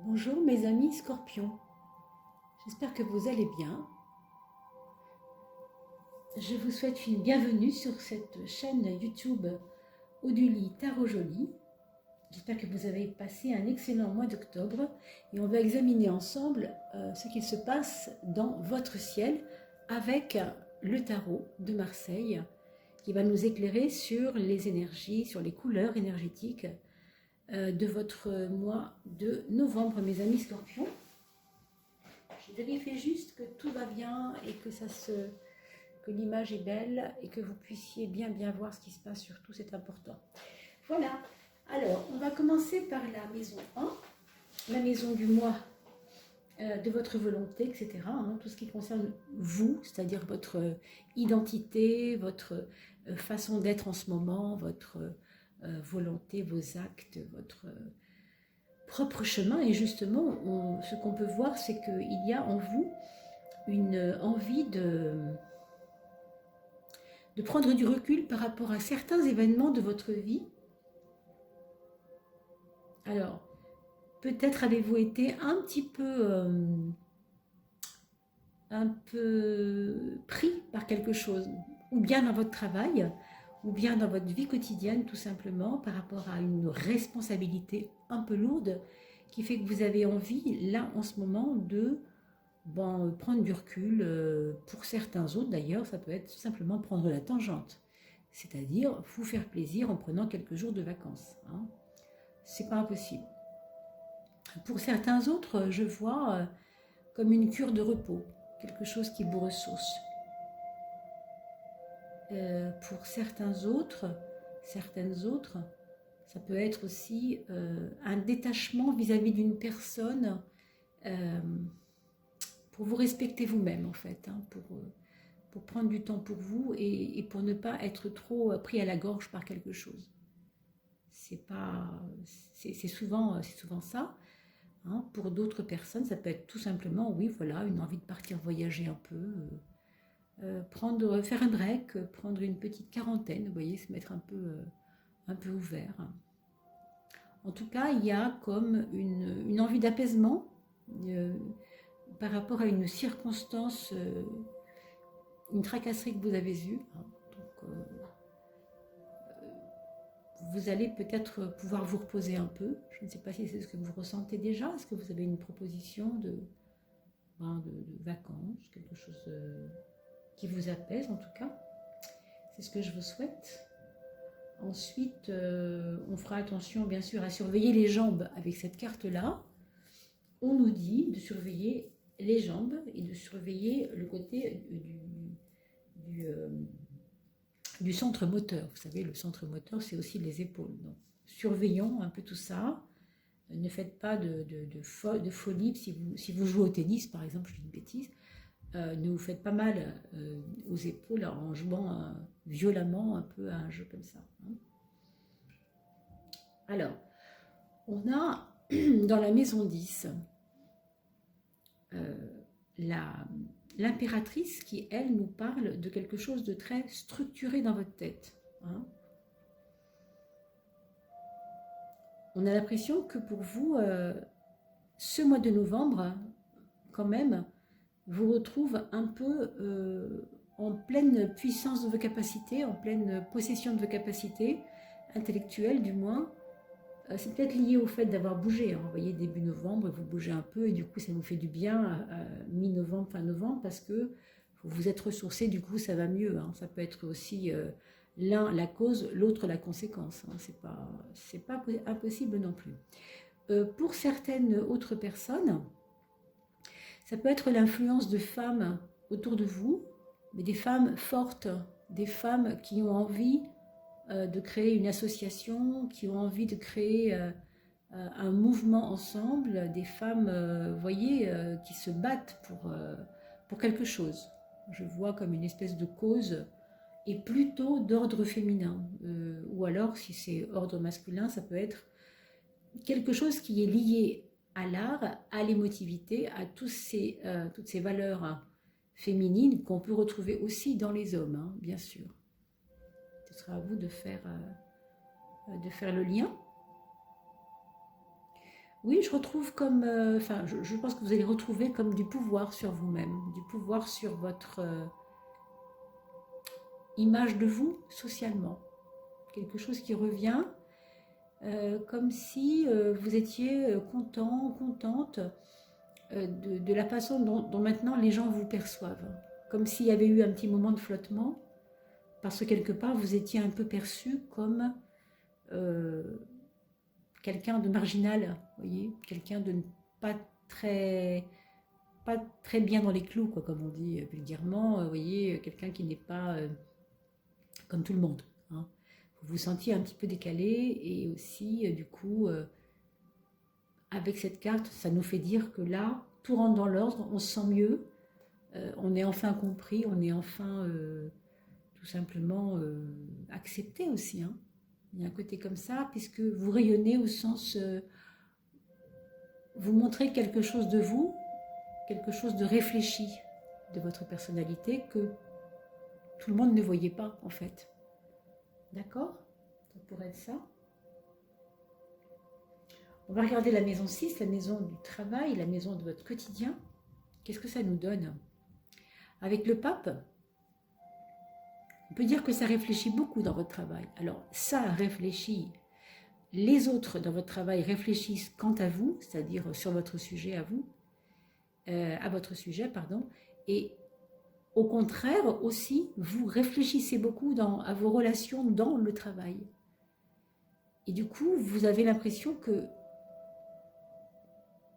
Bonjour mes amis scorpions, j'espère que vous allez bien. Je vous souhaite une bienvenue sur cette chaîne YouTube Oduli Tarot Joli. J'espère que vous avez passé un excellent mois d'octobre et on va examiner ensemble ce qu'il se passe dans votre ciel avec le tarot de Marseille qui va nous éclairer sur les énergies, sur les couleurs énergétiques de votre mois de novembre, mes amis scorpions. Je vérifie juste que tout va bien et que l'image est belle et que vous puissiez bien voir ce qui se passe, surtout c'est important. Voilà, alors on va commencer par la maison 1, la maison du mois, de votre volonté, etc. Tout ce qui concerne vous, c'est-à-dire votre identité, votre façon d'être en ce moment, votre volonté, vos actes, votre propre chemin. Et justement, ce qu'on peut voir, c'est qu'il y a en vous une envie de prendre du recul par rapport à certains événements de votre vie. Alors, peut-être avez-vous été un peu pris par quelque chose, ou bien dans votre travail, ou bien dans votre vie quotidienne, tout simplement, par rapport à une responsabilité un peu lourde, qui fait que vous avez envie, là, en ce moment, de prendre du recul. Pour certains autres, d'ailleurs, ça peut être tout simplement prendre la tangente, c'est-à-dire vous faire plaisir en prenant quelques jours de vacances. C'est pas impossible. Pour certains autres, je vois comme une cure de repos, quelque chose qui vous ressource. Pour certaines autres, ça peut être aussi un détachement vis-à-vis d'une personne pour vous respecter vous-même, en fait, pour prendre du temps pour vous et pour ne pas être trop pris à la gorge par quelque chose. C'est souvent ça. Pour d'autres personnes, ça peut être tout simplement, oui, voilà, une envie de partir voyager un peu, faire un break, prendre une petite quarantaine, vous voyez, se mettre un peu ouvert. En tout cas, il y a comme une envie d'apaisement par rapport à une circonstance, une tracasserie que vous avez eue. Donc, vous allez peut-être pouvoir vous reposer un peu. Je ne sais pas si c'est ce que vous ressentez déjà. Est-ce que vous avez une proposition de vacances, quelque chose qui vous apaise en tout cas? C'est ce que je vous souhaite. Ensuite, on fera attention bien sûr à surveiller les jambes avec cette carte-là. On nous dit de surveiller les jambes et de surveiller le côté du centre moteur. Vous savez, le centre moteur, c'est aussi les épaules. Donc, surveillons un peu tout ça. Ne faites pas de folie. Si vous jouez au tennis, par exemple, je dis une bêtise, ne vous faites pas mal aux épaules en jouant violemment un peu à un jeu comme ça. Alors, on a dans la maison 10 l'impératrice qui, elle, nous parle de quelque chose de très structuré dans votre tête. On a l'impression que pour vous, ce mois de novembre, quand même, vous retrouve un peu en pleine puissance de vos capacités, en pleine possession de vos capacités, intellectuelles du moins. C'est peut-être lié au fait d'avoir bougé. Vous voyez, début novembre, vous bougez un peu et du coup, ça vous fait du bien mi-novembre, fin novembre, parce que vous êtes ressourcé, du coup, ça va mieux. Ça peut être aussi l'un la cause, l'autre la conséquence. C'est pas impossible non plus. Pour certaines autres personnes, ça peut être l'influence de femmes autour de vous, mais des femmes fortes, des femmes qui ont envie de créer une association, qui ont envie de créer un mouvement ensemble, des femmes, vous voyez, qui se battent pour quelque chose. Je vois comme une espèce de cause, et plutôt d'ordre féminin. Ou alors, si c'est ordre masculin, ça peut être quelque chose qui est lié à l'art, à l'émotivité, à toutes ces valeurs féminines qu'on peut retrouver aussi dans les hommes, bien sûr. Ce sera à vous de faire le lien. Oui, je retrouve comme, enfin, je pense que vous allez retrouver comme du pouvoir sur vous-même, du pouvoir sur votre image de vous socialement. Quelque chose qui revient comme si vous étiez content, contente de la façon dont maintenant les gens vous perçoivent. Comme s'il y avait eu un petit moment de flottement, parce que quelque part vous étiez un peu perçu comme euh, quelqu'un de marginal, vous voyez, quelqu'un de pas très, pas très bien dans les clous, quoi, comme on dit vulgairement, vous voyez, quelqu'un qui n'est pas comme tout le monde. Hein. Vous vous sentiez un petit peu décalé et aussi, du coup, avec cette carte, ça nous fait dire que là, tout rentre dans l'ordre, on se sent mieux, on est enfin compris, on est enfin tout simplement accepté aussi. Hein. Il y a un côté comme ça, puisque vous rayonnez au sens, vous montrez quelque chose de vous, quelque chose de réfléchi de votre personnalité que tout le monde ne voyait pas en fait. D'accord? Ça pourrait être ça. On va regarder la maison 6, la maison du travail, la maison de votre quotidien. Qu'est-ce que ça nous donne? Avec le pape, on peut dire que ça réfléchit beaucoup dans votre travail. Alors, ça réfléchit, les autres dans votre travail réfléchissent quant à vous, c'est-à-dire sur votre sujet à vous, à votre sujet, pardon, et au contraire aussi, vous réfléchissez beaucoup à vos relations dans le travail. Et du coup, vous avez l'impression que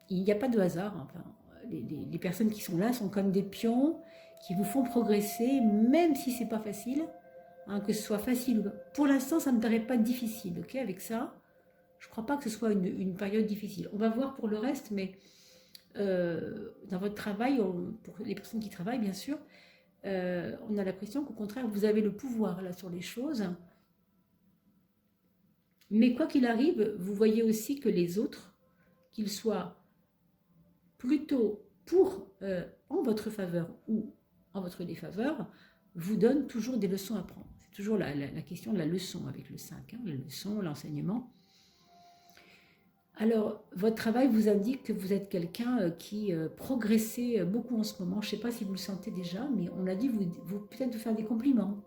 il n'y a pas de hasard. Enfin, les personnes qui sont là sont comme des pions qui vous font progresser, même si c'est pas facile, hein, que ce soit facile ou pas. Pour l'instant, ça ne me paraît pas difficile, ok, avec ça. Je ne crois pas que ce soit une période difficile. On va voir pour le reste, mais dans votre travail, pour les personnes qui travaillent, bien sûr, on a l'impression qu'au contraire, vous avez le pouvoir là sur les choses. Mais quoi qu'il arrive, vous voyez aussi que les autres, qu'ils soient plutôt en votre faveur ou en votre défaveur, vous donnent toujours des leçons à prendre. C'est toujours la question de la leçon avec le 5, hein, la leçon, l'enseignement. Alors, votre travail vous indique que vous êtes quelqu'un qui progressez beaucoup en ce moment. Je ne sais pas si vous le sentez déjà, mais on a dit vous peut-être vous faire des compliments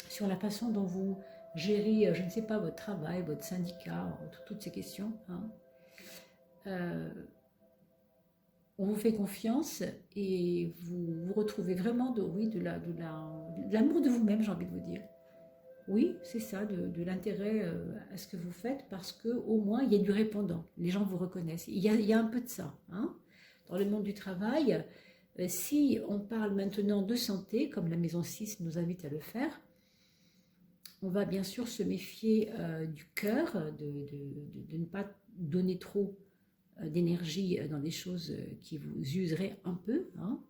sur la façon dont vous gérez, je ne sais pas, votre travail, votre syndicat, toutes ces questions. Hein. On vous fait confiance et vous retrouvez vraiment de l'amour de vous-même, j'ai envie de vous dire. Oui, c'est ça, de l'intérêt à ce que vous faites parce qu'au moins il y a du répondant. Les gens vous reconnaissent. Il y a un peu de ça. Hein. Dans le monde du travail, si on parle maintenant de santé, comme la maison 6 nous invite à le faire, on va bien sûr se méfier du cœur, de ne pas donner trop d'énergie dans des choses qui vous useraient un peu. Hein.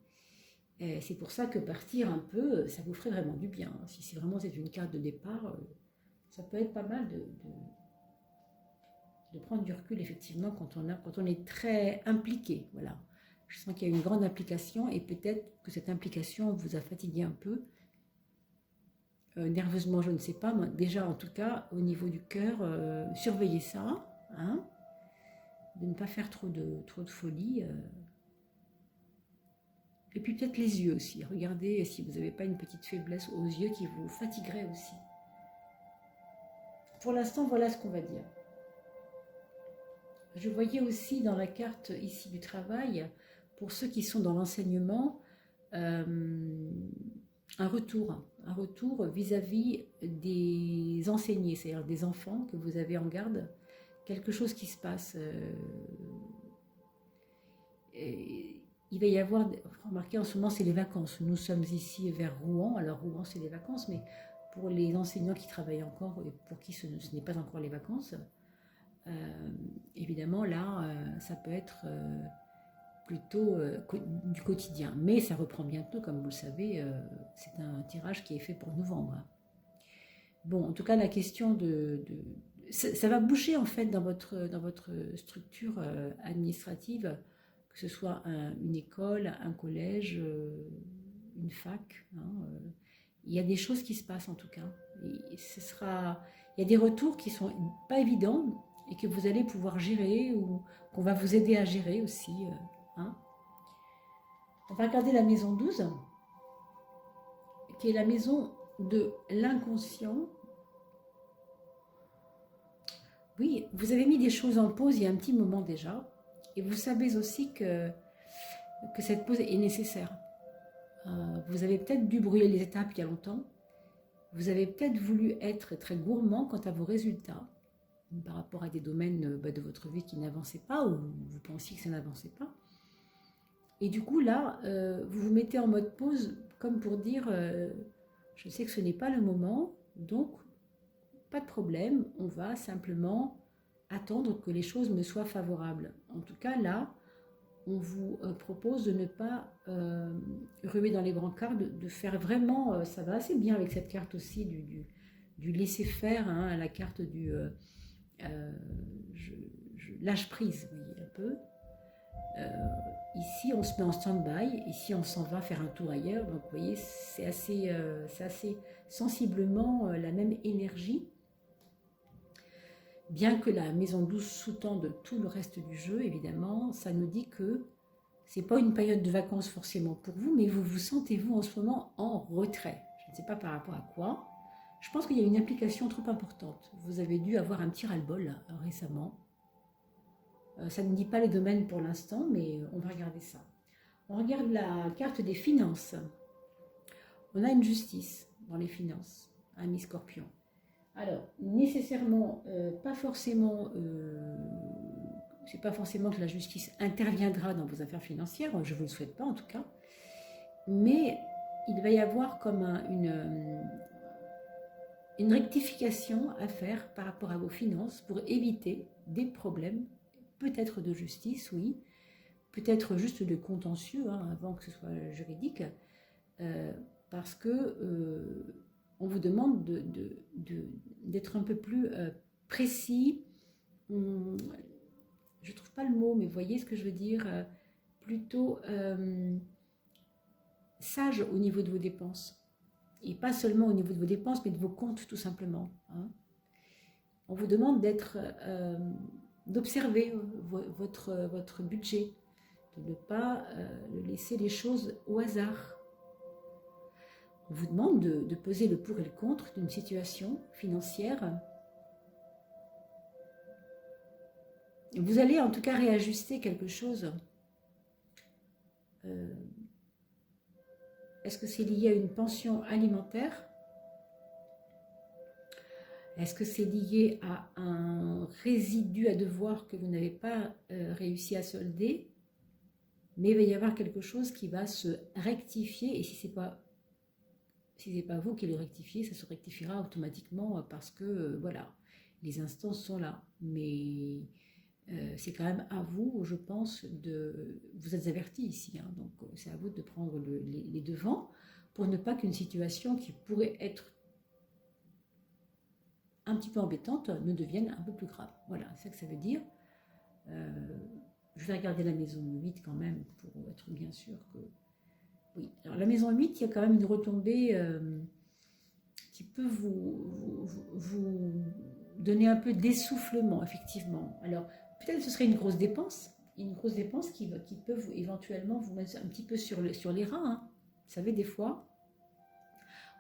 C'est pour ça que partir un peu, ça vous ferait vraiment du bien. Si c'est vraiment une carte de départ, ça peut être pas mal de prendre du recul, effectivement, quand on est très impliqué. Voilà. Je sens qu'il y a une grande implication et peut-être que cette implication vous a fatigué un peu. Nerveusement, je ne sais pas. Mais déjà, en tout cas, au niveau du cœur, surveillez ça. Hein, de ne pas faire trop de folie. Et puis peut-être les yeux aussi. Regardez si vous n'avez pas une petite faiblesse aux yeux qui vous fatiguerait aussi. Pour l'instant, voilà ce qu'on va dire. Je voyais aussi dans la carte ici du travail, pour ceux qui sont dans l'enseignement, un retour vis-à-vis des enseignés, c'est-à-dire des enfants que vous avez en garde, quelque chose qui se passe. Il va y avoir, remarquez en ce moment c'est les vacances, nous sommes ici vers Rouen, alors Rouen c'est les vacances, mais pour les enseignants qui travaillent encore et pour qui ce n'est pas encore les vacances, évidemment là ça peut être plutôt du quotidien, mais ça reprend bientôt comme vous le savez, c'est un tirage qui est fait pour novembre. Bon, en tout cas la question ça va bouger en fait dans votre structure administrative, que ce soit une école, un collège, une fac. Hein, il y a des choses qui se passent en tout cas. Il y a des retours qui sont pas évidents et que vous allez pouvoir gérer ou qu'on va vous aider à gérer aussi. Hein. On va regarder la maison 12, qui est la maison de l'inconscient. Oui, vous avez mis des choses en pause il y a un petit moment déjà, et vous savez aussi que cette pause est nécessaire. Vous avez peut-être dû brûler les étapes il y a longtemps, vous avez peut-être voulu être très gourmand quant à vos résultats, par rapport à des domaines de votre vie qui n'avançaient pas, ou vous pensiez que ça n'avançait pas. Et du coup, là, vous vous mettez en mode pause, comme pour dire, je sais que ce n'est pas le moment, donc pas de problème, on va simplement attendre que les choses me soient favorables. En tout cas, là, on vous propose de ne pas ruer dans les brancards, de faire vraiment, ça va assez bien avec cette carte aussi du laisser-faire, hein, la carte du lâche prise, oui, un peu. Ici, on se met en stand-by, ici, on s'en va faire un tour ailleurs, donc vous voyez, c'est assez sensiblement la même énergie. Bien que la maison 12 sous-tende tout le reste du jeu, évidemment, ça nous dit que c'est pas une période de vacances forcément pour vous, mais vous vous sentez-vous en ce moment en retrait. Je ne sais pas par rapport à quoi. Je pense qu'il y a une implication trop importante. Vous avez dû avoir un petit ras-le-bol récemment. Ça ne dit pas les domaines pour l'instant, mais on va regarder ça. On regarde la carte des finances. On a une justice dans les finances, un mi-scorpion. Alors, nécessairement, pas forcément, c'est pas forcément que la justice interviendra dans vos affaires financières, je ne vous le souhaite pas en tout cas, mais il va y avoir comme une rectification à faire par rapport à vos finances pour éviter des problèmes, peut-être de justice, oui, peut-être juste de contentieux, hein, avant que ce soit juridique, parce que on vous demande d'être un peu plus précis. Je ne trouve pas le mot, mais vous voyez ce que je veux dire, plutôt sage au niveau de vos dépenses. Et pas seulement au niveau de vos dépenses, mais de vos comptes tout simplement. Hein. On vous demande d'observer votre budget, de ne pas laisser les choses au hasard. On vous demande de peser le pour et le contre d'une situation financière. Vous allez en tout cas réajuster quelque chose. Est-ce que c'est lié à une pension alimentaire? Est-ce que c'est lié à un résidu à devoir que vous n'avez pas réussi à solder? Mais il va y avoir quelque chose qui va se rectifier, et si ce n'est pas vous qui le rectifiez, ça se rectifiera automatiquement parce que, voilà, les instances sont là. Mais c'est quand même à vous, je pense, vous êtes avertis ici, hein, donc c'est à vous de prendre les devants pour ne pas qu'une situation qui pourrait être un petit peu embêtante ne devienne un peu plus grave. Voilà, c'est ça que ça veut dire. Je vais regarder la maison 8 quand même pour être bien sûr que... Oui, alors la maison 8, il y a quand même une retombée qui peut vous donner un peu d'essoufflement, effectivement. Alors, peut-être que ce serait une grosse dépense qui peut éventuellement vous mettre un petit peu sur les reins. Hein. Vous savez, des fois,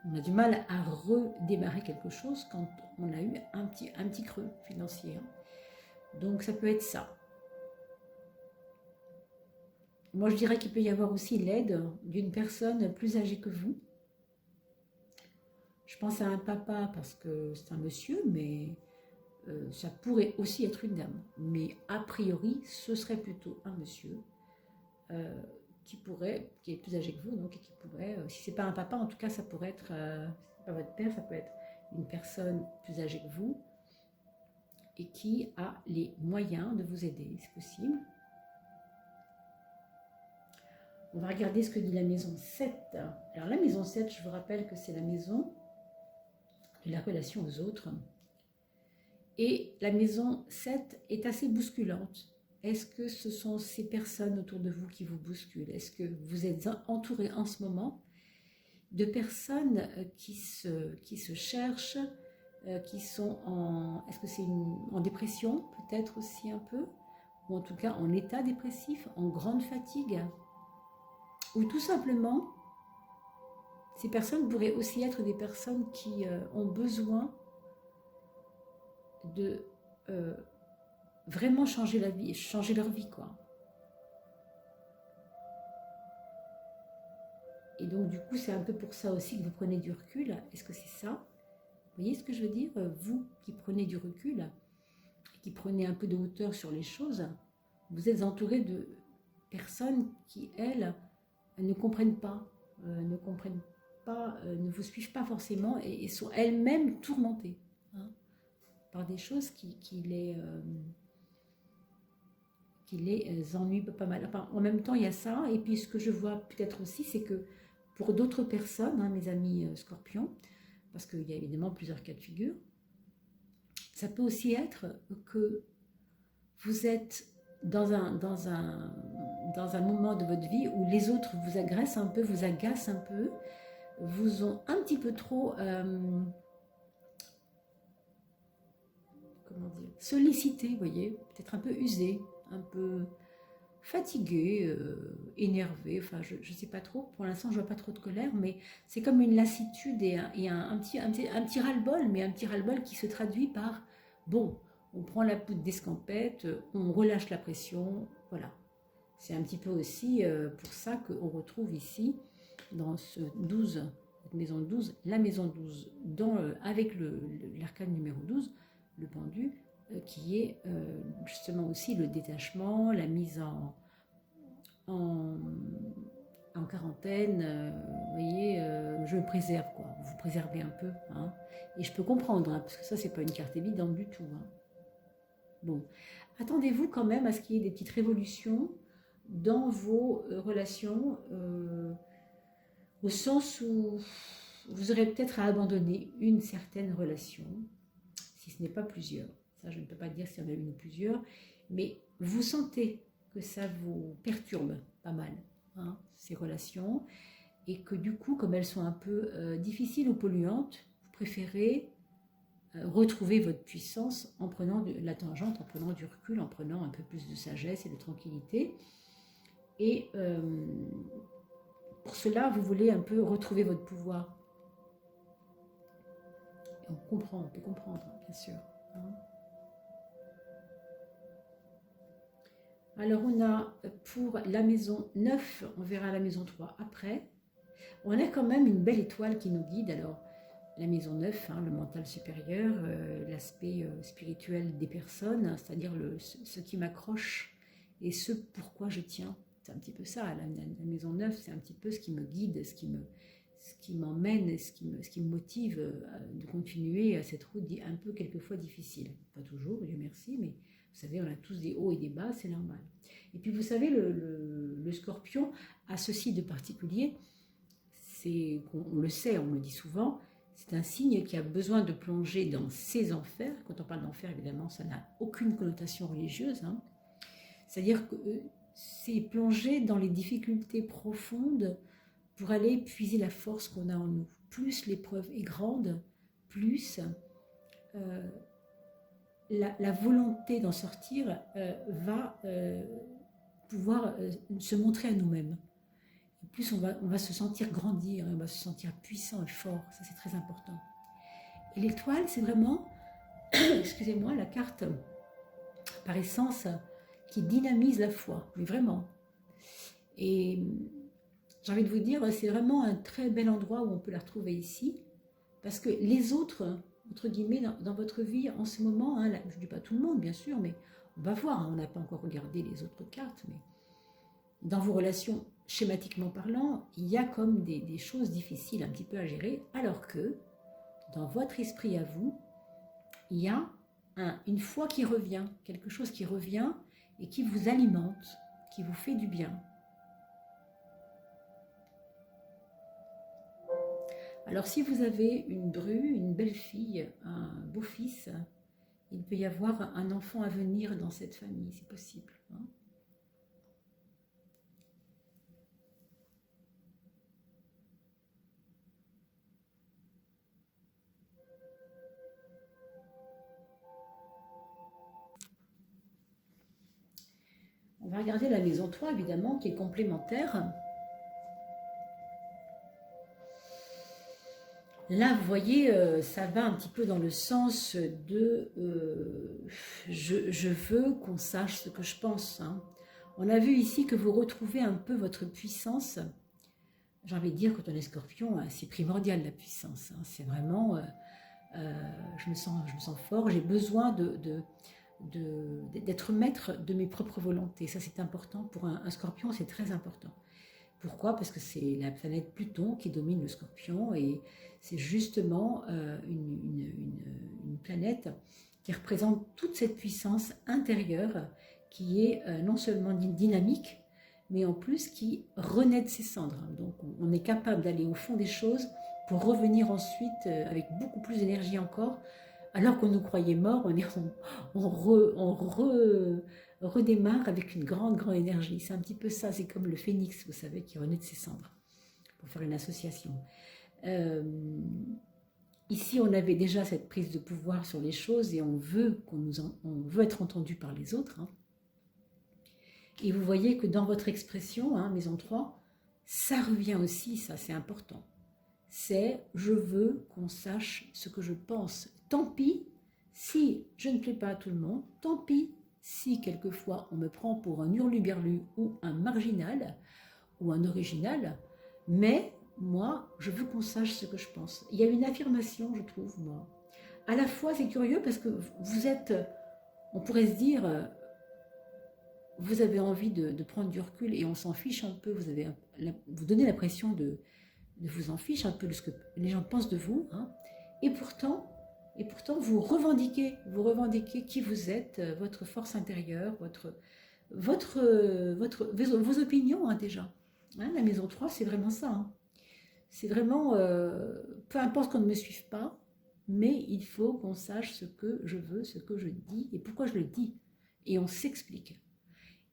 on a du mal à redémarrer quelque chose quand on a eu un petit creux financier. Hein. Donc, ça peut être ça. Moi, je dirais qu'il peut y avoir aussi l'aide d'une personne plus âgée que vous. Je pense à un papa parce que c'est un monsieur, mais ça pourrait aussi être une dame. Mais a priori, ce serait plutôt un monsieur qui est plus âgé que vous, donc, et qui pourrait, si c'est pas un papa, en tout cas, ça pourrait être, c'est pas votre père, ça peut être une personne plus âgée que vous et qui a les moyens de vous aider, c'est possible. On va regarder ce que dit la maison 7. Alors la maison 7, je vous rappelle que c'est la maison de la relation aux autres. Et la maison 7 est assez bousculante. Est-ce que ce sont ces personnes autour de vous qui vous bousculent? Est-ce que vous êtes entouré en ce moment de personnes qui se cherchent, qui sont en... Est-ce que c'est en dépression peut-être aussi un peu, ou en tout cas en état dépressif, en grande fatigue, ou tout simplement, ces personnes pourraient aussi être des personnes qui ont besoin de vraiment changer la vie, changer leur vie, quoi. Et donc, du coup, c'est un peu pour ça aussi que vous prenez du recul. Est-ce que c'est ça? Vous voyez ce que je veux dire? Vous qui prenez du recul, et qui prenez un peu de hauteur sur les choses, vous êtes entouré de personnes qui, elles, ne comprennent pas, ne vous suivent pas forcément et sont elles-mêmes tourmentées, hein, par des choses qui les ennuient pas mal. Enfin, en même temps, il y a ça. Et puis, ce que je vois peut-être aussi, c'est que pour d'autres personnes, hein, mes amis scorpions, parce qu'il y a évidemment plusieurs cas de figure, ça peut aussi être que vous êtes dans un moment de votre vie où les autres vous agressent un peu, vous agacent un peu, vous ont un petit peu trop comment dire, sollicité, vous voyez, peut-être un peu usé, un peu fatigué, énervé, enfin je ne sais pas trop, pour l'instant je vois pas trop de colère, mais c'est comme une lassitude et un petit ras-le-bol, mais un petit ras-le-bol qui se traduit par, bon, on prend la poudre d'escampette, on relâche la pression, voilà. C'est un petit peu aussi pour ça qu'on retrouve ici, dans ce 12, cette maison 12, la maison 12, avec l'arcane numéro 12, le pendu, qui est justement aussi le détachement, la mise en quarantaine, vous voyez, je me préserve, quoi. Vous vous préservez un peu, hein. Et je peux comprendre, hein, parce que ça, c'est pas une carte évidente du tout, hein. Bon, attendez-vous quand même à ce qu'il y ait des petites révolutions dans vos relations, au sens où vous aurez peut-être à abandonner une certaine relation, si ce n'est pas plusieurs. Ça, je ne peux pas dire s'il y en a une ou plusieurs, mais vous sentez que ça vous perturbe pas mal, hein, ces relations, et que du coup, comme elles sont un peu difficiles ou polluantes, vous préférez retrouver votre puissance en prenant de la tangente, en prenant du recul, en prenant un peu plus de sagesse et de tranquillité. Et pour cela, vous voulez un peu retrouver votre pouvoir. Et on peut comprendre, bien sûr, hein. Alors on a pour la maison 9, on verra la maison 3 après, on a quand même une belle étoile qui nous guide. Alors la maison 9, hein, le mental supérieur, l'aspect spirituel des personnes, c'est-à-dire ce qui m'accroche et ce pourquoi je tiens. C'est un petit peu ça, la maison 9, c'est un petit peu ce qui me guide, ce qui m'emmène, ce qui me motive de continuer cette route un peu quelquefois difficile. Pas toujours, Dieu merci, mais vous savez, on a tous des hauts et des bas, c'est normal. Et puis vous savez, le scorpion a ceci de particulier, on le sait, on le dit souvent, c'est un signe qui a besoin de plonger dans ses enfers. Quand on parle d'enfer, évidemment, ça n'a aucune connotation religieuse, hein. C'est-à-dire que c'est plonger dans les difficultés profondes pour aller puiser la force qu'on a en nous. Plus l'épreuve est grande, plus la volonté d'en sortir va pouvoir se montrer à nous-mêmes. Plus on va se sentir grandir, on va se sentir puissant et fort, ça c'est très important. Et l'étoile, c'est vraiment, excusez-moi, la carte par essence qui dynamise la foi, mais vraiment. Et j'ai envie de vous dire, c'est vraiment un très bel endroit où on peut la retrouver ici, parce que les autres, entre guillemets, dans votre vie en ce moment, hein, je ne dis pas tout le monde bien sûr, mais on va voir, hein, on n'a pas encore regardé les autres cartes, mais dans vos relations, schématiquement parlant, il y a comme des choses difficiles un petit peu à gérer, alors que dans votre esprit à vous, il y a une foi qui revient, quelque chose qui revient et qui vous alimente, qui vous fait du bien. Alors si vous avez une bru, une belle fille, un beau-fils, il peut y avoir un enfant à venir dans cette famille, c'est possible, hein. va regarder la maison 3, évidemment, qui est complémentaire. Là, vous voyez, ça va un petit peu dans le sens de je veux qu'on sache ce que je pense. Hein. On a vu ici que vous retrouvez un peu votre puissance. J'ai envie de dire, quand on est scorpion, c'est primordial la puissance. Hein. C'est vraiment, je me sens fort, j'ai besoin d'être maître de mes propres volontés. Ça, c'est important. Pour un scorpion, c'est très important. Pourquoi? Parce que c'est la planète Pluton qui domine le scorpion et c'est justement une planète qui représente toute cette puissance intérieure qui est non seulement dynamique, mais en plus qui renaît de ses cendres. Donc on est capable d'aller au fond des choses pour revenir ensuite avec beaucoup plus d'énergie encore. Alors qu'on nous croyait morts, on redémarre avec une grande énergie. C'est un petit peu ça, c'est comme le phénix, vous savez, qui renaît de ses cendres, pour faire une association. Ici, on avait déjà cette prise de pouvoir sur les choses et on veut être entendu par les autres. Hein. Et vous voyez que dans votre expression, hein, maison 3, ça revient aussi, ça c'est important. C'est « je veux qu'on sache ce que je pense ». Tant pis si je ne plais pas à tout le monde, tant pis si quelquefois on me prend pour un hurluberlu ou un marginal ou un original, mais moi, je veux qu'on sache ce que je pense. Il y a une affirmation, je trouve, moi. À la fois, c'est curieux parce que vous êtes, on pourrait se dire, vous avez envie de prendre du recul et on s'en fiche un peu, vous donnez l'impression de vous en fiche un peu de ce que les gens pensent de vous, hein, et pourtant vous revendiquez qui vous êtes, votre force intérieure, vos opinions, hein, déjà. Hein, la maison 3, c'est vraiment ça. Hein. C'est vraiment, peu importe qu'on ne me suive pas, mais il faut qu'on sache ce que je veux, ce que je dis et pourquoi je le dis. Et on s'explique.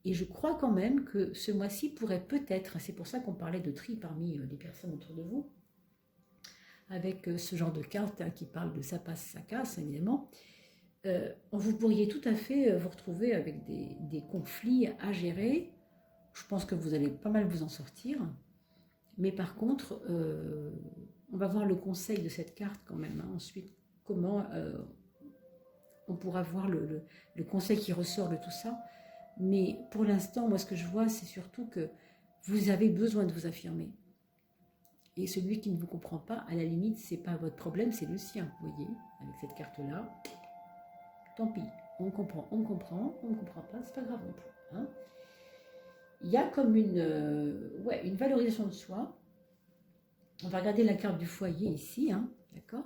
Et je crois quand même que ce mois-ci pourrait peut-être, c'est pour ça qu'on parlait de tri parmi les personnes autour de vous, avec ce genre de carte hein, qui parle de ça passe, ça casse, évidemment, vous pourriez tout à fait vous retrouver avec des conflits à gérer. Je pense que vous allez pas mal vous en sortir. Mais par contre, on va voir le conseil de cette carte quand même. Hein. Ensuite, comment on pourra voir le conseil qui ressort de tout ça. Mais pour l'instant, moi, ce que je vois, c'est surtout que vous avez besoin de vous affirmer. Et celui qui ne vous comprend pas, à la limite, c'est pas votre problème, c'est le sien, vous voyez, avec cette carte-là. Tant pis, on comprend, on ne comprend pas, c'est pas grave non plus. Hein. Il y a comme une valorisation de soi. On va regarder la carte du foyer ici, hein, d'accord?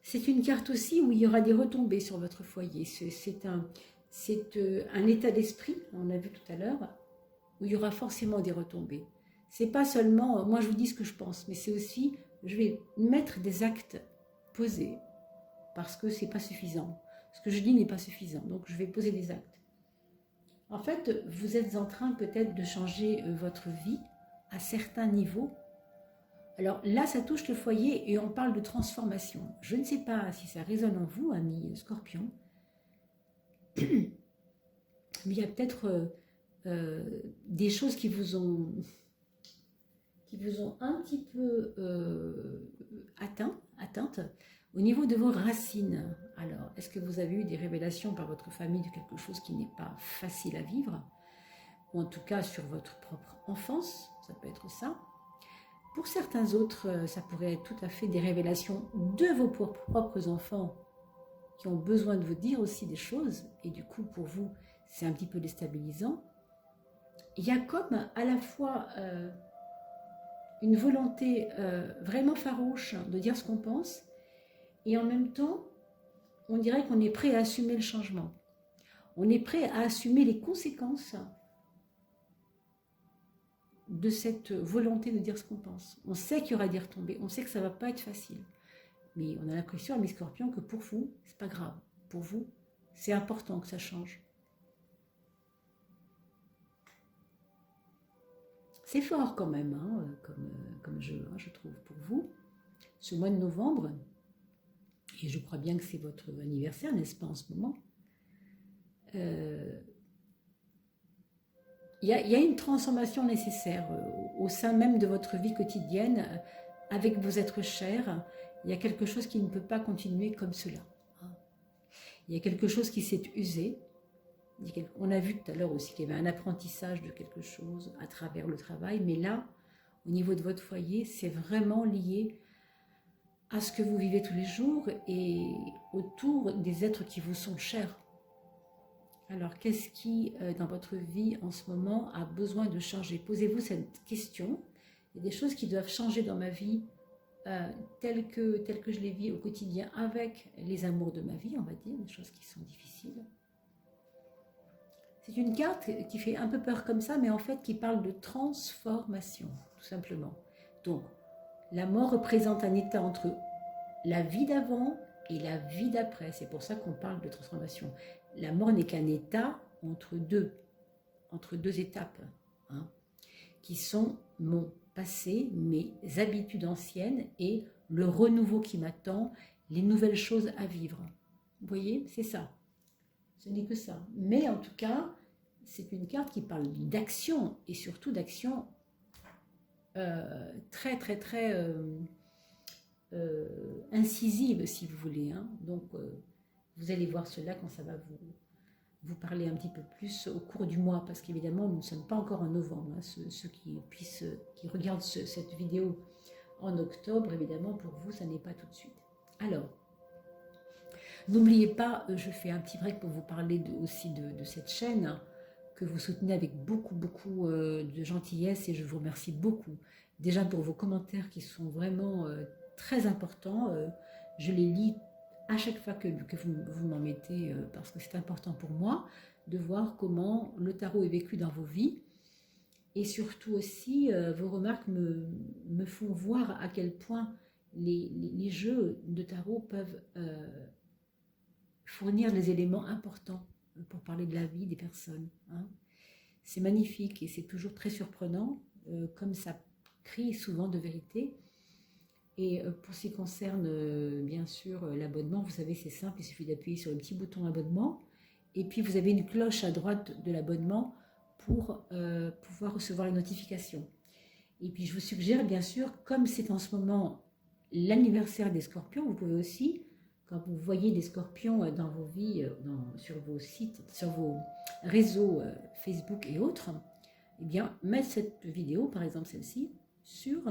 C'est une carte aussi où il y aura des retombées sur votre foyer. C'est un état d'esprit, on a vu tout à l'heure, où il y aura forcément des retombées. C'est pas seulement, moi je vous dis ce que je pense, mais c'est aussi, je vais mettre des actes posés, parce que c'est pas suffisant. Ce que je dis n'est pas suffisant, donc je vais poser des actes. En fait, vous êtes en train peut-être de changer votre vie à certains niveaux. Alors là, ça touche le foyer et on parle de transformation. Je ne sais pas si ça résonne en vous, amis Scorpion, mais il y a peut-être des choses qui vous ont un petit peu atteintes au niveau de vos racines. Alors, est-ce que vous avez eu des révélations par votre famille de quelque chose qui n'est pas facile à vivre, ou en tout cas sur votre propre enfance, ça peut être ça. Pour certains autres, ça pourrait être tout à fait des révélations de vos propres enfants qui ont besoin de vous dire aussi des choses, et du coup, pour vous, c'est un petit peu déstabilisant. Il y a comme à la fois une volonté vraiment farouche de dire ce qu'on pense, et en même temps, on dirait qu'on est prêt à assumer le changement. On est prêt à assumer les conséquences de cette volonté de dire ce qu'on pense. On sait qu'il y aura des retombées, on sait que ça ne va pas être facile. Mais on a l'impression, mes scorpions, que pour vous, c'est pas grave. Pour vous, c'est important que ça change. C'est fort quand même, hein, comme jeu, hein, je trouve, pour vous. Ce mois de novembre, et je crois bien que c'est votre anniversaire, n'est-ce pas, en ce moment, il y a une transformation nécessaire au sein même de votre vie quotidienne, avec vos êtres chers. Il y a quelque chose qui ne peut pas continuer comme cela. Il y a quelque chose qui s'est usé. On a vu tout à l'heure aussi qu'il y avait un apprentissage de quelque chose à travers le travail, mais là, au niveau de votre foyer, c'est vraiment lié à ce que vous vivez tous les jours et autour des êtres qui vous sont chers. Alors, qu'est-ce qui, dans votre vie en ce moment, a besoin de changer? Posez-vous cette question. Il y a des choses qui doivent changer dans ma vie, telles que je les vis au quotidien, avec les amours de ma vie, on va dire, des choses qui sont difficiles. C'est une carte qui fait un peu peur comme ça, mais en fait qui parle de transformation, tout simplement. Donc, la mort représente un état entre la vie d'avant et la vie d'après. C'est pour ça qu'on parle de transformation. La mort n'est qu'un état entre deux étapes, hein, qui sont mon passé, mes habitudes anciennes et le renouveau qui m'attend, les nouvelles choses à vivre. Vous voyez, c'est ça. Ce n'est que ça. Mais en tout cas, c'est une carte qui parle d'action et surtout d'action très, très, très incisive, si vous voulez. Hein. Donc, vous allez voir cela quand ça va vous parler un petit peu plus au cours du mois, parce qu'évidemment, nous ne sommes pas encore en novembre. Hein. Ceux qui regardent cette vidéo en octobre, évidemment, pour vous, ça n'est pas tout de suite. Alors, n'oubliez pas, je fais un petit break pour vous parler aussi de cette chaîne que vous soutenez avec beaucoup de gentillesse et je vous remercie beaucoup. Déjà pour vos commentaires qui sont vraiment très importants. Je les lis à chaque fois que vous m'en mettez parce que c'est important pour moi de voir comment le tarot est vécu dans vos vies. Et surtout aussi, vos remarques me font voir à quel point les jeux de tarot peuvent fournir des éléments importants pour parler de la vie des personnes. Hein. C'est magnifique et c'est toujours très surprenant, comme ça crie souvent de vérité. Et pour ce qui concerne, bien sûr, l'abonnement, vous savez, c'est simple, il suffit d'appuyer sur le petit bouton abonnement. Et puis, vous avez une cloche à droite de l'abonnement pour pouvoir recevoir les notifications. Et puis, je vous suggère, bien sûr, comme c'est en ce moment l'anniversaire des scorpions, vous pouvez aussi, quand vous voyez des scorpions dans vos vies, sur vos sites, sur vos réseaux Facebook et autres, eh bien, mettre cette vidéo, par exemple celle-ci, sur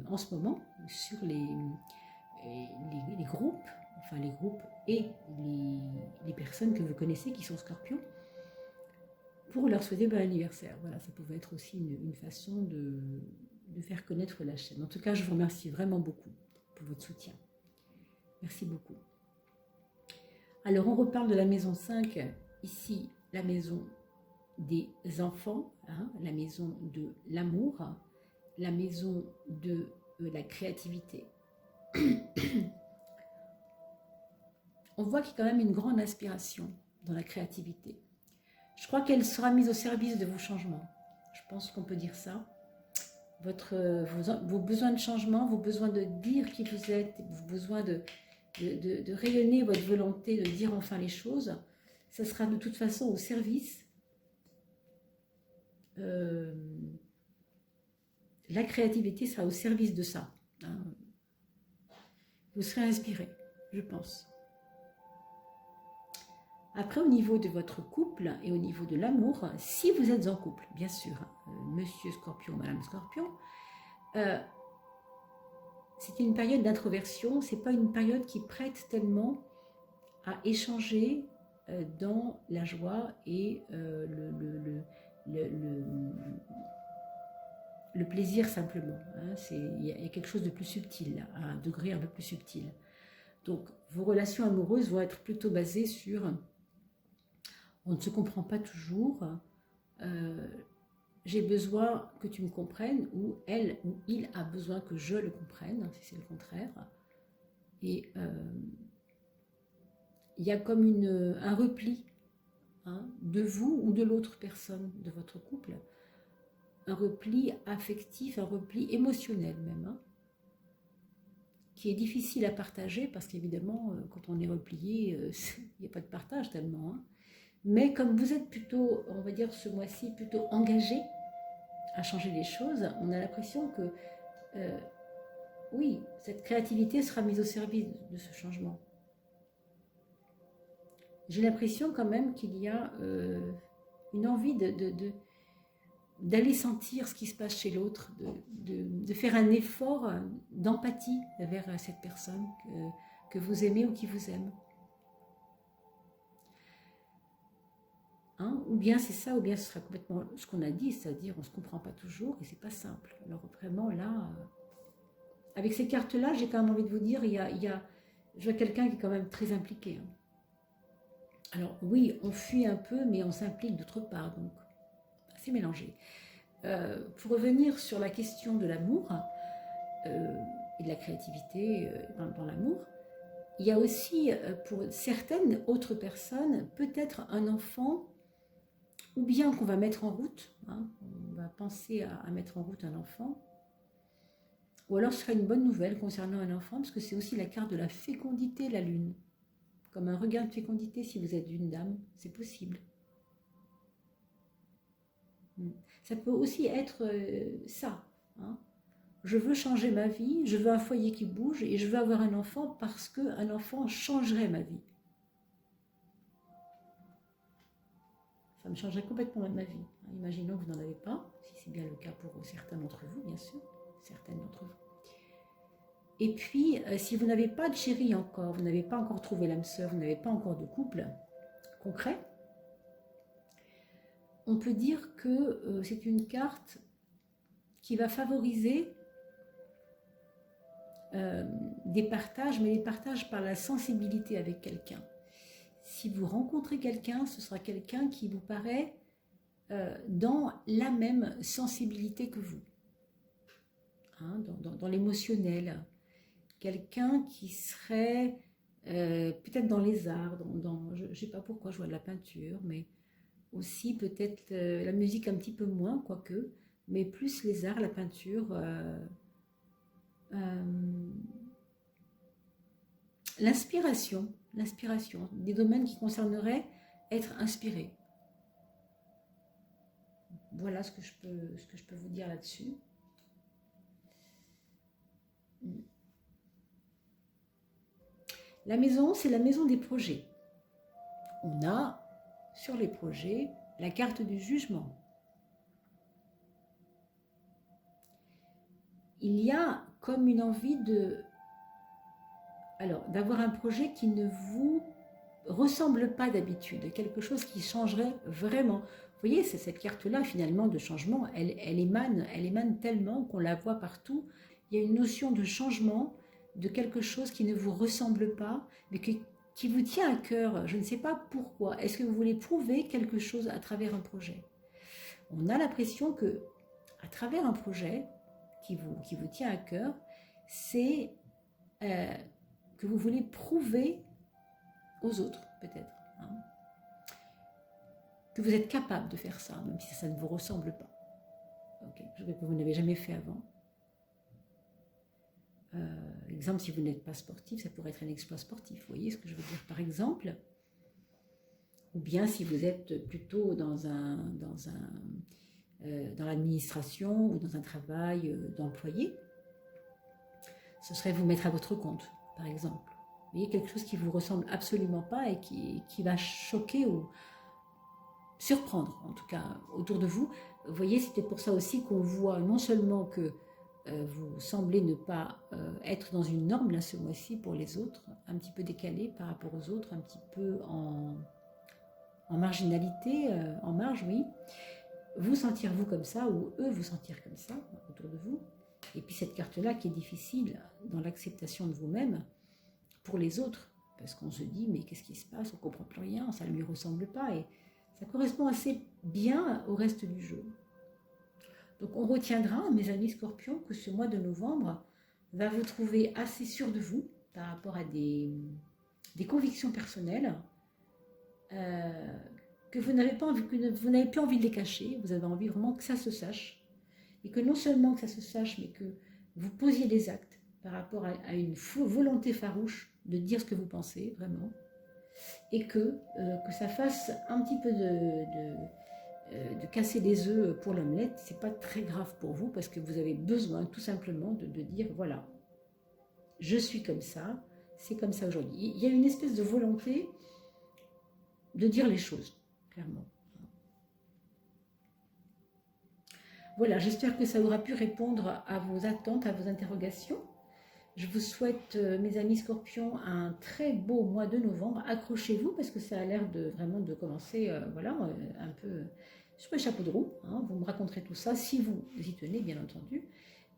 en ce moment, sur les groupes, enfin les groupes et les personnes que vous connaissez qui sont scorpions, pour leur souhaiter bon anniversaire. Voilà, ça pouvait être aussi une façon de faire connaître la chaîne. En tout cas, je vous remercie vraiment beaucoup pour votre soutien. Merci beaucoup. Alors, on reparle de la maison 5, ici, la maison des enfants, hein, la maison de l'amour, la maison de la créativité. On voit qu'il y a quand même une grande inspiration dans la créativité. Je crois qu'elle sera mise au service de vos changements. Je pense qu'on peut dire ça. Vos besoins de changement, vos besoins de dire qui vous êtes, vos besoins de rayonner votre volonté, de dire enfin les choses, ça sera de toute façon au service. La créativité sera au service de ça. Hein. Vous serez inspiré, je pense. Après, au niveau de votre couple et au niveau de l'amour, si vous êtes en couple, bien sûr, Monsieur Scorpion, Madame Scorpion, c'est une période d'introversion, c'est pas une période qui prête tellement à échanger dans la joie et le plaisir simplement. Hein. Il y a quelque chose de plus subtil, là, à un degré un peu plus subtil. Donc, vos relations amoureuses vont être plutôt basées sur on ne se comprend pas toujours, j'ai besoin que tu me comprennes, ou elle ou il a besoin que je le comprenne, si c'est le contraire. Et il y a comme un repli, hein, de vous ou de l'autre personne de votre couple, un repli affectif, un repli émotionnel même, hein, qui est difficile à partager parce qu'évidemment, quand on est replié, il n'y a pas de partage tellement. Hein. Mais comme vous êtes plutôt, on va dire ce mois-ci, plutôt engagé à changer les choses, on a l'impression que, oui, cette créativité sera mise au service de ce changement. J'ai l'impression quand même qu'il y a une envie d'aller sentir ce qui se passe chez l'autre, de faire un effort d'empathie vers cette personne que vous aimez ou qui vous aime. Hein? Ou bien c'est ça, ou bien ce sera complètement ce qu'on a dit, c'est-à-dire on ne se comprend pas toujours et c'est pas simple. Alors vraiment là, avec ces cartes-là, j'ai quand même envie de vous dire, je vois quelqu'un qui est quand même très impliqué. Hein. Alors oui, on fuit un peu, mais on s'implique d'autre part, donc c'est mélangé. Pour revenir sur la question de l'amour et de la créativité dans l'amour, il y a aussi pour certaines autres personnes peut-être un enfant ou bien qu'on va mettre en route, hein, on va penser à mettre en route un enfant, ou alors ce sera une bonne nouvelle concernant un enfant, parce que c'est aussi la carte de la fécondité, la lune. Comme un regain de fécondité si vous êtes une dame, c'est possible. Ça peut aussi être ça. Hein. Je veux changer ma vie, je veux un foyer qui bouge et je veux avoir un enfant parce qu'un enfant changerait ma vie. Ça me changerait complètement ma vie. Imaginons que vous n'en avez pas, si c'est bien le cas pour certains d'entre vous, bien sûr, certaines d'entre vous. Et puis, si vous n'avez pas de chéri encore, vous n'avez pas encore trouvé l'âme sœur, vous n'avez pas encore de couple concret, on peut dire que c'est une carte qui va favoriser des partages, mais des partages par la sensibilité avec quelqu'un. Si vous rencontrez quelqu'un, ce sera quelqu'un qui vous paraît dans la même sensibilité que vous, hein, dans l'émotionnel. Quelqu'un qui serait peut-être dans les arts, je ne sais pas pourquoi je vois de la peinture, mais aussi peut-être la musique un petit peu moins, quoique, mais plus les arts, la peinture, l'inspiration, des domaines qui concerneraient être inspiré. Voilà ce que je peux vous dire là-dessus. La maison, c'est la maison des projets. On a sur les projets la carte du jugement. Il y a comme une envie d'avoir un projet qui ne vous ressemble pas d'habitude, quelque chose qui changerait vraiment. Vous voyez, c'est cette carte-là finalement de changement, elle émane tellement qu'on la voit partout. Il y a une notion de changement, de quelque chose qui ne vous ressemble pas, mais qui vous tient à cœur. Je ne sais pas pourquoi. Est-ce que vous voulez prouver quelque chose à travers un projet? On a l'impression que à travers un projet qui vous tient à cœur, c'est que vous voulez prouver aux autres, peut-être, hein, que vous êtes capable de faire ça, même si ça ne vous ressemble pas. Okay. Je veux que vous n'avez jamais fait avant. Exemple, si vous n'êtes pas sportif, ça pourrait être un exploit sportif. Vous voyez ce que je veux dire, par exemple? Ou bien si vous êtes plutôt dans l'administration ou dans un travail d'employé, ce serait vous mettre à votre compte, par exemple. Vous voyez, quelque chose qui ne vous ressemble absolument pas et qui va choquer ou surprendre, en tout cas, autour de vous. Vous voyez, c'est peut-être pour ça aussi qu'on voit non seulement que vous semblez ne pas être dans une norme, là, ce mois-ci, pour les autres, un petit peu décalé par rapport aux autres, un petit peu en marginalité, en marge, oui. Vous sentir vous comme ça, ou eux vous sentir comme ça, autour de vous. Et puis cette carte-là qui est difficile dans l'acceptation de vous-même pour les autres, parce qu'on se dit, mais qu'est-ce qui se passe? On ne comprend plus rien, ça ne lui ressemble pas, et ça correspond assez bien au reste du jeu. Donc on retiendra, mes amis scorpions, que ce mois de novembre va vous trouver assez sûr de vous par rapport à des convictions personnelles que vous n'avez plus envie de les cacher, vous avez envie vraiment que ça se sache, et que non seulement que ça se sache, mais que vous posiez des actes par rapport à une volonté farouche de dire ce que vous pensez, vraiment. et que ça fasse un petit peu de casser les œufs pour l'omelette, c'est pas très grave pour vous parce que vous avez besoin tout simplement de dire voilà, je suis comme ça, c'est comme ça aujourd'hui. Il y a une espèce de volonté de dire les choses, clairement. Voilà, j'espère que ça aura pu répondre à vos attentes, à vos interrogations. Je vous souhaite, mes amis scorpions, un très beau mois de novembre. Accrochez-vous parce que ça a l'air de vraiment de commencer, voilà, un peu sur le chapeau de roue. Hein. Vous me raconterez tout ça si vous y tenez, bien entendu.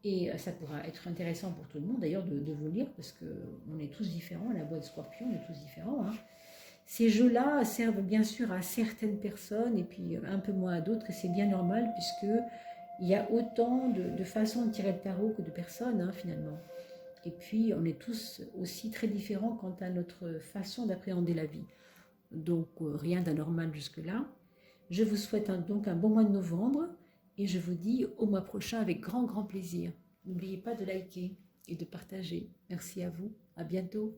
Et ça pourra être intéressant pour tout le monde d'ailleurs de vous lire parce qu'on est tous différents, la boîte scorpion, on est tous différents. Hein. Ces jeux-là servent bien sûr à certaines personnes et puis un peu moins à d'autres et c'est bien normal puisque il y a autant de façons de tirer le tarot que de personnes hein, finalement. Et puis on est tous aussi très différents quant à notre façon d'appréhender la vie. Donc rien d'anormal jusque-là. Je vous souhaite donc un bon mois de novembre et je vous dis au mois prochain avec grand plaisir. N'oubliez pas de liker et de partager. Merci à vous, à bientôt.